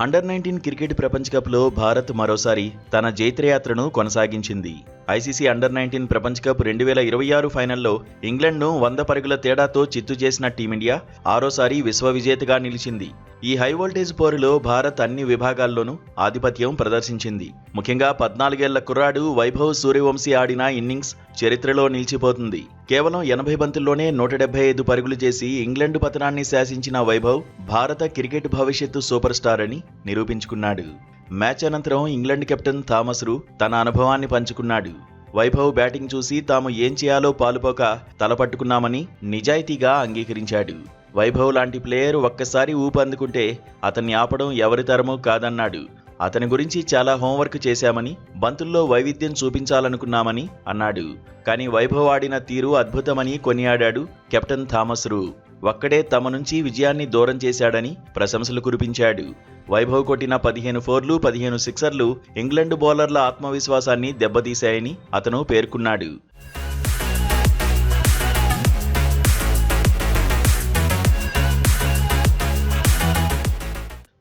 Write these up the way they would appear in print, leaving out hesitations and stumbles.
Under-19 cricket ప్రపంచ కప్లో భారత్ మరోసారి తన జైత్రయాత్రను కొనసాగించింది. ఐసీసీ అండర్-19 ప్రపంచ కప్ 2026 ఫైనల్లో ఇంగ్లాండ్ను 100 పరుగుల తేడాతో చిత్తు చేసిన టీమిండియా ఆరోసారి విశ్వ విజేతగా నిలిచింది. ఈ హై వోల్టేజ్ పోరులో భారత్ అన్ని విభాగాల్లోనూ ఆధిపత్యం ప్రదర్శించింది. ముఖ్యంగా 14 ఏళ్ల కుర్రాడు వైభవ్ సూర్యవంశీ ఆడిన ఇన్నింగ్స్ చరిత్రలో నిలిచిపోతుంది. కేవలం 80 బంతుల్లోనే 175 పరుగులు చేసి ఇంగ్లాండ్ పతనాన్ని శాసించిన వైభవ్ భారత క్రికెట్ భవిష్యత్తు సూపర్ స్టార్ అని నిరూపించుకున్నాడు. మ్యాచ్ అనంతరం ఇంగ్లాండ్ కెప్టెన్ థామస్ రూ తన అనుభవాన్ని పంచుకున్నాడు. వైభవ్ బ్యాటింగ్ చూసి తాము ఏం చేయాలో పాలుపోక తలపట్టుకున్నామని నిజాయితీగా అంగీకరించాడు. వైభవ్ లాంటి ప్లేయర్ ఒక్కసారి ఊపు అందుకుంటే అతన్ని ఆపడం ఎవరి తరమూ కాదన్నాడు. అతని గురించి చాలా హోంవర్క్ చేశామని, బంతుల్లో వైవిధ్యం చూపించాలనుకున్నామని అన్నాడు. కానీ వైభవ్ ఆడిన తీరు అద్భుతమని కొనియాడాడు కెప్టెన్ థామస్ రూ. ఒక్కడే తమ నుంచి విజయాన్ని దూరం చేశాడని ప్రశంసలు కురిపించాడు. వైభవ్ కొట్టిన 15 ఫోర్లు 15 సిక్సర్లు ఇంగ్లాండ్ బౌలర్ల ఆత్మవిశ్వాసాన్ని దెబ్బతీశాయని అతను పేర్కొన్నాడు.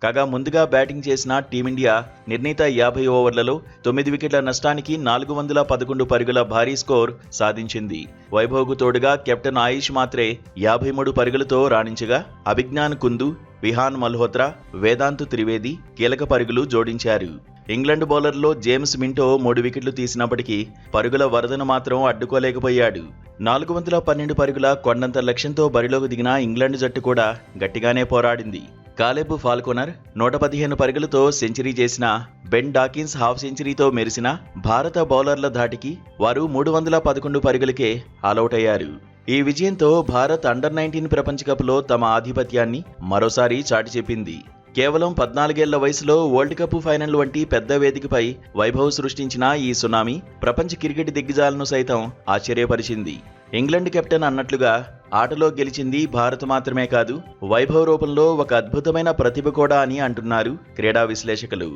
కాగా ముందుగా బ్యాటింగ్ చేసిన టీమిండియా నిర్ణీత 50 ఓవర్లలో 9 వికెట్ల నష్టానికి 411 పరుగుల భారీ స్కోర్ సాధించింది. వైభవ్కు తోడుగా కెప్టెన్ ఆయుష్ మాత్రే 53 పరుగులతో రాణించగా అభిజ్ఞాన్ కుందు, విహాన్ మల్హోత్రా, వేదాంత్ త్రివేది కీలక పరుగులు జోడించారు. ఇంగ్లాండ్ బౌలర్లో జేమ్స్ మింటో 3 వికెట్లు తీసినప్పటికీ పరుగుల వరదను మాత్రం అడ్డుకోలేకపోయాడు. 412 పరుగుల కొండంత లక్ష్యంతో బరిలోకి దిగిన ఇంగ్లాండ్ జట్టు కూడా గట్టిగానే పోరాడింది. కాలెబ్ ఫాల్కోనర్ 115 పరుగులతో సెంచరీ చేసిన, బెన్ డాకిన్స్ హాఫ్ సెంచరీతో మెరిసిన భారత బౌలర్ల ధాటికి వారు 311 పరుగులకే ఆలౌట్ అయ్యారు. ఈ విజయంతో భారత్ అండర్-19 ప్రపంచ కప్లో తమ ఆధిపత్యాన్ని మరోసారి చాటి చెప్పింది. కేవలం 14 ఏళ్ల వయసులో వరల్డ్ కప్ ఫైనల్ వంటి పెద్ద వేదికపై వైభవ్ సృష్టించిన ఈ సునామీ ప్రపంచ క్రికెట్ దిగ్గజాలను సైతం ఆశ్చర్యపరిచింది. ఇంగ్లాండ్ కెప్టెన్ అన్నట్లుగా ఆటలో గెలిచింది భారత్ మాత్రమే కాదు, వైభవ్ రూపంలో ఒక అద్భుతమైన ప్రతిభ కూడా అని అంటున్నారు క్రీడా విశ్లేషకులు.